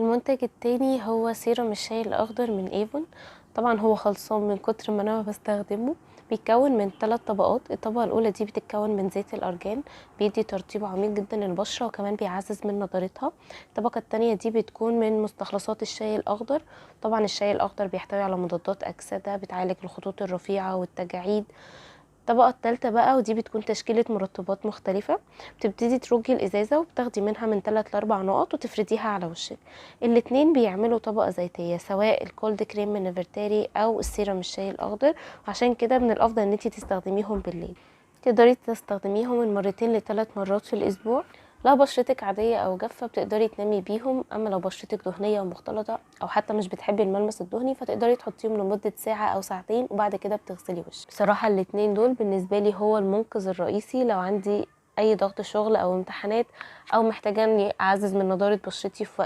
المنتج التاني هو سيرم الشاي الأخضر من ايفون. طبعا هو خلصان من كتر ما انا بستخدمه. بيتكون من 3 طبقات. الطبقة الأولى دي بتتكون من زيت الأرجان، بيدي ترطيب عميق جدا للبشرة وكمان بيعزز من نضارتها. الطبقة التانية دي بتكون من مستخلصات الشاي الأخضر. طبعا الشاي الأخضر بيحتوي على مضادات أكسدة بتعالج الخطوط الرفيعة والتجاعيد. الطبقة التالتة بقى ودي بتكون تشكيلة مرطبات مختلفة. بتبتدي تروجي الإزازة وبتاخدي منها من 3 ل4 نقط وتفرديها على وشك. الاتنين بيعملوا طبقة زيتية، سواء الكولد كريم من نيفرتاري أو السيرم الشاي الأخضر. عشان كده من الأفضل ان انتي تستخدميهم بالليل. تقدري تستخدميهم من 2 ل3 مرات في الأسبوع. لو بشرتك عادية أو جافة بتقدري تنامي بيهم، أما لو بشرتك دهنية ومختلطة أو حتى مش بتحبي الملمس الدهني فتقدري تحطيهم لمدة ساعة أو ساعتين وبعد كده بتغسلي وشك. بصراحة الاتنين دول بالنسبة لي هو المنقذ الرئيسي لو عندي أي ضغط شغل أو امتحانات، أو محتاجة إني أعزز من نضارة بشرتي في وقت